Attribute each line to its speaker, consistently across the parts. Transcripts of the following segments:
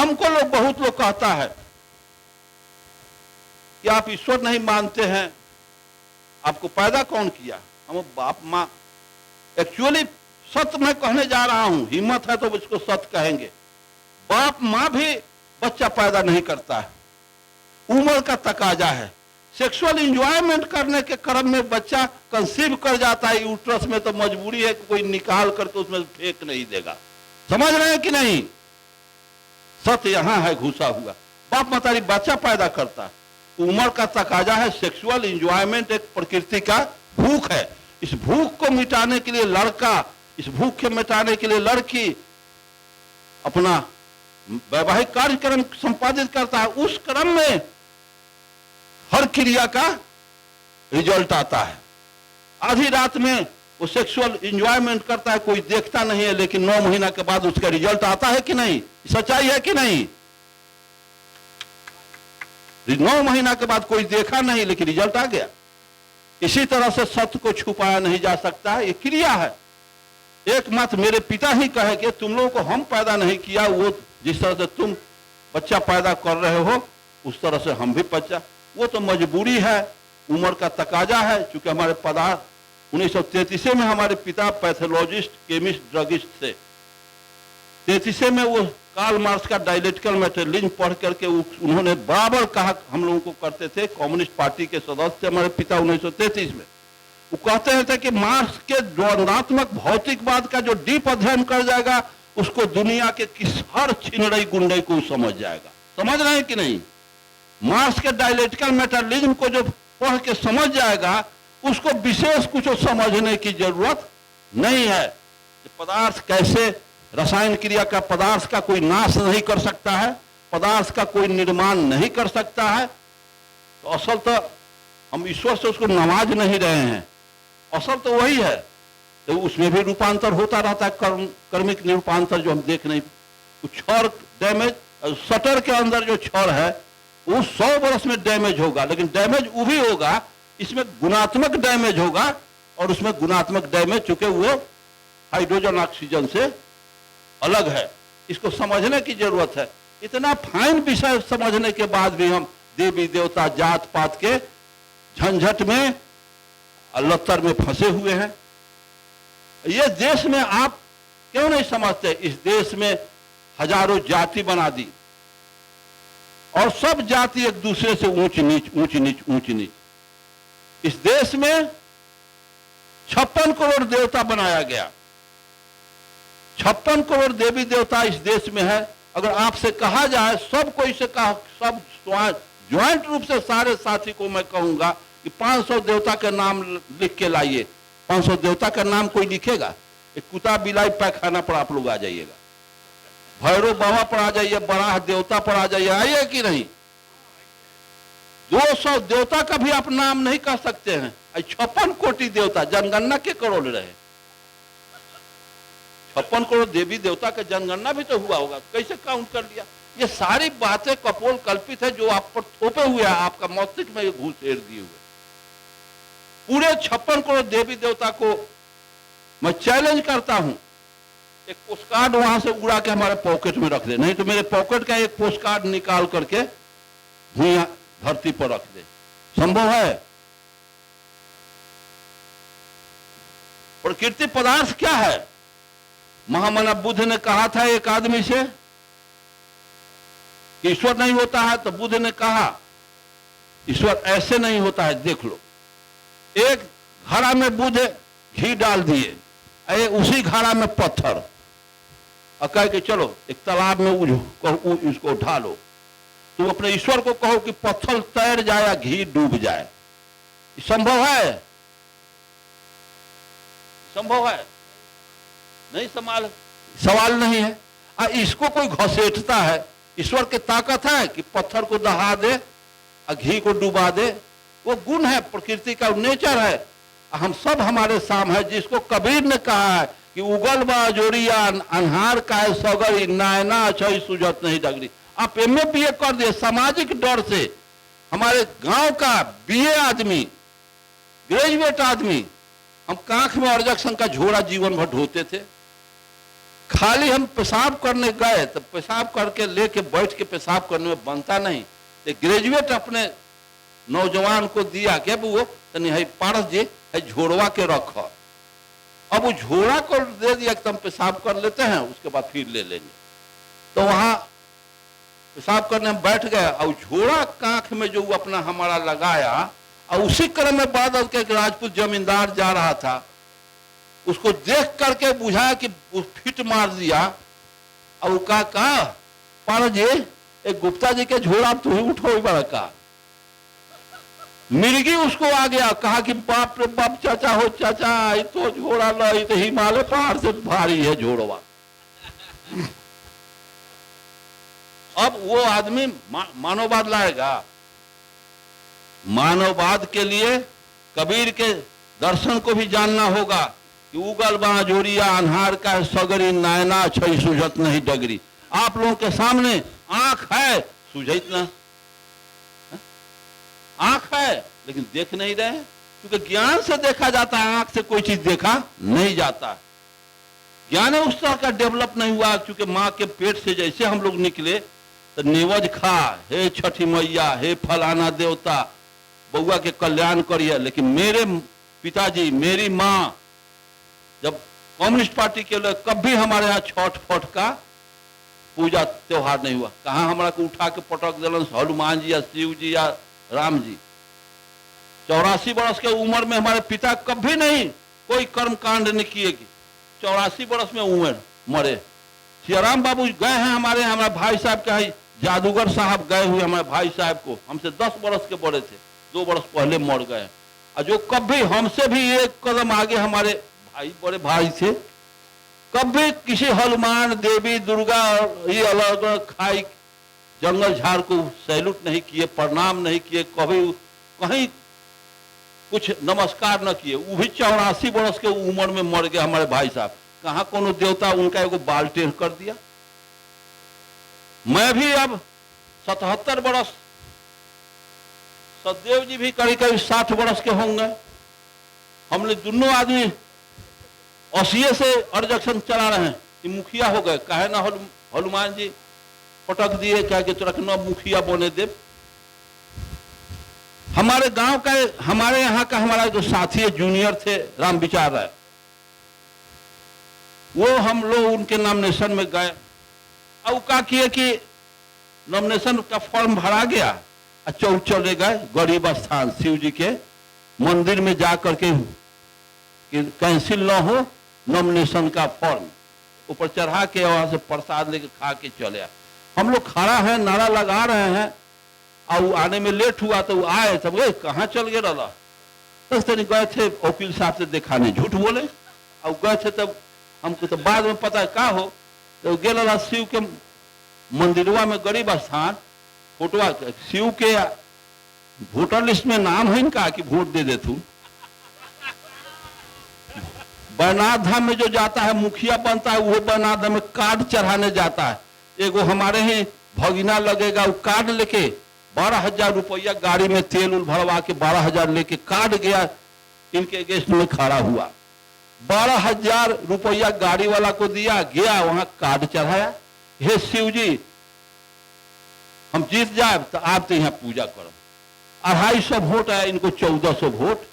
Speaker 1: हमको लोग बहुत लोग कहता है कि आप ईश्वर नहीं मानते हैं, आपको पैदा कौन किया? हम बाप माँ, एक्चुअली सत्य मैं कहने जा रहा हूं, हिम्मत है तो इसको सत्य कहेंगे। बाप माँ भी बच्चा पैदा नहीं करता है, उम्र का तकाजा है। सेक्सुअल एंजॉयमेंट करने के क्रम में बच्चा कंसीव कर जाता है यूट्रस में, तो मजबूरी है कि कोई निकाल करके उसमें फेंक नहीं देगा। समझ रहे हैं कि नहीं? सत्य यहां है घुसा हुआ। बाप मतारी बच्चा पैदा करता है, उम्र का तकाजा है। सेक्सुअल एंजॉयमेंट एक प्रकृति का भूख है। इस भूख को मिटाने के लिए लड़का, इस भूख के मिटाने के लिए लड़की अपना वैवाहिक कार्यक्रम संपादित करता है। उस क्रम में हर क्रिया का रिजल्ट आता है। आधी रात में वो सेक्सुअल एंजॉयमेंट करता है, कोई देखता नहीं है, लेकिन 9 महीना के बाद उसका रिजल्ट आता है कि नहीं? सच्चाई है कि नहीं? 9 महीना के बाद कोई देखा नहीं, लेकिन रिजल्ट आ गया। इसी तरह से सत्य को छुपाया नहीं जा सकता है, ये क्रिया है। एक मत मेरे पिता ही कहे कि तुम लोगों को हम पैदा नहीं किया, वो जिस तरह से तुम बच्चा पैदा कर रहे हो उस तरह से हम भी बच्चा, वो तो मजबूरी है, उम्र का तकाजा है। चूंकि हमारे पदार्थ 1933 में हमारे पिता पैथोलॉजिस्ट, केमिस्ट, ड्रगिस्ट थे। 33 में वो कार्ल मार्क्स का डायलेक्टिकल मेटेरियलिज्म पढ़ करके उन्होंने बराबर कहा, हम लोगों को करते थे, कम्युनिस्ट पार्टी के सदस्य हमारे पिता 1933 में। वो कहते थे कि मार्क्स के द्वंद्वात्मक भौतिकवाद का जो डीप अध्ययन कर जाएगा उसको दुनिया के किस हर छिनड़ई गुंडई को समझ जाएगा। समझ रहे हैं कि नहीं? मार्क्स के डायलेक्टिकल मेटेरियलिज्म को जो पढ़ के समझ जाएगा उसको विशेष कुछ समझने की जरूरत नहीं है। पदार्थ कैसे, रसायन क्रिया का पदार्थ का कोई नाश नहीं कर सकता है, पदार्थ का कोई निर्माण नहीं कर सकता है। तो असल तो हम ईश्वर से उसको नवाज नहीं रहे हैं, असल तो वही है। तो उसमें भी रूपांतर होता रहता है, कर्मिक रूपांतर जो हम देख नहीं। क्षर डैमेज, शटर के अंदर जो क्षर है वो 100 वर्ष में डैमेज होगा, लेकिन डैमेज वो भी होगा, इसमें गुणात्मक डैमेज होगा। और उसमें गुणात्मक डैमेज चूंकि वो हाइड्रोजन ऑक्सीजन से अलग है, इसको समझने की जरूरत है। इतना फाइन विषय समझने के बाद भी हम देवी देवता जात पात के झंझट में अल्लतर में फंसे हुए हैं। ये देश में आप क्यों नहीं समझते? इस देश में हजारों जाति बना दी और सब जाति एक दूसरे से ऊंच नीच ऊंच नीच ऊंच नीच। इस देश में 56 करोड़ देवता बनाया गया, 56 करोड़ देवी देवता इस देश में है। अगर आपसे कहा जाए, सब कोई से कहा, सब ज्वाइंट रूप से सारे साथी को मैं कहूंगा कि 500 देवता के नाम लिख के लाइए। 500 देवता का नाम कोई लिखेगा? एक कुत्ता बिलाई पैखाना पर आप लोग आ जाइएगा, भैरव बाबा पर आ जाइए, बराह देवता पर आ जाइए, आइए कि नहीं? 200 देवता का भी आप नाम नहीं कह सकते हैं। 56 कोटि देवता, जनगणना के करोड़ रहे, 56 करोड़ देवी देवता का जनगणना भी तो हुआ होगा, कैसे काउंट कर लिया? ये सारी बातें कपोल कल्पित है जो आप पर थोपे हुए हैं, आपका मस्तिष्क में घुसेड़ दिए हुए। पूरे 56 करोड़ देवी देवता को मैं चैलेंज करता हूं, एक पोस्ट कार्ड वहां से उड़ा के हमारे पॉकेट में रख दे, नहीं तो मेरे पॉकेट का एक पोस्ट कार्ड निकाल करके भूया धरती पर रख दे। संभव है? प्रकृति पदार्थ क्या है? महामना बुद्ध ने कहा था एक आदमी से कि ईश्वर नहीं होता है, तो बुद्ध ने कहा ईश्वर ऐसे नहीं होता है, देख लो। एक घड़ा में बुद्ध घी डाल दिए, उसी घड़ा में पत्थर, और कह के चलो एक तालाब में इसको ढालो। तुम अपने ईश्वर को कहो कि पत्थर तैर जाए या घी डूब जाए, संभव है? संभव है? नहीं, सवाल नहीं है। इसको कोई घसीटता है, ईश्वर की ताकत है कि पत्थर को दहा दे और घी को डुबा दे, वो गुण है, प्रकृति का नेचर है। हम सब हमारे साम है, जिसको कबीर ने कहा है कि उगल बा जोड़िया अनहार का है सगरी, नायना अच्छी सुजत नहीं डगरी। आप एमए बीए कर दिए, सामाजिक डर से हमारे गांव का बीए आदमी, ग्रेजुएट आदमी, हम कांख में अर्जक संघ का झोड़ा जीवन भर ढोते थे, खाली हम पेशाब करने गए तो पेशाब करके लेके बैठ के पेशाब करने में बनता नहीं, तो ग्रेजुएट अपने नौजवान को दिया कि अब वो तनी है पारस जी है झोड़वा के रख, अब वो झोड़ा को दे दिया कि तुम पेशाब कर लेते हैं, उसके बाद फिर ले लेंगे। तो वहां पेशाब करने हम बैठ गए और झोड़ा कांख में जो अपना हमारा लगाया, और उसी क्रम में बादल के एक राजपूत जमींदार जा रहा था, उसको देख करके बुझाया कि फिट मार दिया और कहा पारस जी एक गुप्ता जी के झोड़ा तू ही उठो बड़ा का। मिर्गी उसको आ गया, कहा कि बाप रे बाप चाचा हो चाचा, ये तो झोड़ा लो, तो हिमालय पहाड़ से भारी है झोड़वा। अब वो आदमी मानववाद लाएगा। मानववाद के लिए कबीर के दर्शन को भी जानना होगा कि उगल बाँ जोरिया अन्हार का सगरी नैना छई सुझत नहीं डगरी। आप लोगों के सामने आंख है, सुझत ना, आंख है लेकिन देख नहीं रहे, क्योंकि ज्ञान से देखा जाता है, आंख से कोई चीज देखा नहीं जाता। ज्ञान उस तरह का डेवलप नहीं हुआ, क्योंकि माँ के पेट से जैसे हम लोग निकले तो निवज खा, हे छठी मैया, हे फलाना देवता, बउआ के कल्याण करिए। लेकिन मेरे पिताजी, मेरी माँ, जब कम्युनिस्ट पार्टी के लोग कभी हमारे यहाँ छठ फट का पूजा त्योहार नहीं हुआ। कहाँ हमारा को उठा के पटक दिलन हनुमान जी या शिव जी या राम जी। 84 वर्ष के उम्र में हमारे पिता कभी नहीं कोई कर्म कांड नहीं किए, 84 वर्ष में उम्र मरे। सियाराम बाबू गए हैं हमारे, हमारे भाई साहब के जादूगर साहब गए हुए, हमारे भाई साहब को हमसे 10 वर्ष के बड़े थे, 2 वर्ष पहले मर गए। और जो कभी हमसे भी एक कदम आगे हमारे भाई, बड़े भाई थे, कभी किसी हनुमान देवी दुर्गा ये अलग खाई जंगल झाड़ को सैल्यूट नहीं किए, प्रणाम नहीं किए, कभी कहीं कुछ नमस्कार न किए। वो भी 84 वर्ष के उम्र में मर गए हमारे भाई साहब। कहाँ कोनो देवता उनका एगो बाल टेढ़ कर दिया। मैं भी अब 77 वर्ष, सतदेव जी भी करीब करीब 60 वर्ष के होंगे। हमने दोनों आदमी 80 से अर्जक्शन चला रहे हैं कि मुखिया हो गए। कहे ना हनुमान जी पटक दिए क्या कि तुरंत न मुखिया बने दे। हमारे गांव का, हमारे यहाँ का हमारा जो साथी जूनियर थे राम विचार राय, वो हम लोग उनके नॉमिनेशन में गए। अब क्या किए कि नॉमिनेशन का फॉर्म भरा गया, चले गए गरीब स्थान शिव जी के मंदिर में जा करके कैंसिल न हो नॉमिनेशन का फॉर्म, ऊपर चढ़ा के वहां से प्रसाद लेके खा के चले आए। हम लोग खड़ा है, नारा लगा रहे हैं, और आने में लेट हुआ तो आए, तब गए कहाँ चल गए रहा। तो गए थे वकील साहब से दिखाने, झूठ बोले, और गए थे तब हमको तो बाद में पता क्या हो, तो गए रहा शिव के मंदिरवा में गरीब स्थान फोटोआ, शिव के वोटर लिस्ट में नाम है इनका कि वोट दे दे तू। बैनाथ धाम में जो जाता है मुखिया बनता है, वो बैनाथ धाम में कार्ड चढ़ाने जाता है। एगो हमारे ही भगिना लगेगा, वो कार्ड लेके 12,000 रुपया गाड़ी में तेल उल भरवा के 12,000 लेके कार्ड गया, इनके अगेंस्ट में खड़ा हुआ। 12,000 रुपया गाड़ी वाला को दिया, गया वहां कार्ड चढ़ाया, हे शिव जी हम जीत जाए तो आप तो यहाँ पूजा करो। 250 वोट आया, इनको 1400 वोट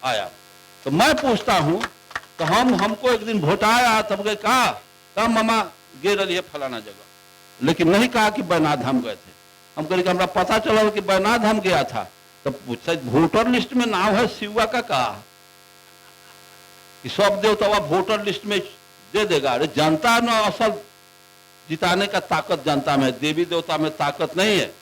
Speaker 1: आया। तो मैं पूछता हूं, तो हमको एक दिन वोट आया, तब गए कहा मामा गे रही है फलाना जगह, लेकिन नहीं कहा कि बैनाथ धाम गए थे। हम कहे हमरा पता चला कि बैनाथ धाम गया था, तो वोटर लिस्ट में नाम है शिवा का, कहा कि सब देवता वोटर लिस्ट में दे देगा। अरे जनता न असल जिताने का ताकत जनता में, देवी देवता में ताकत नहीं है।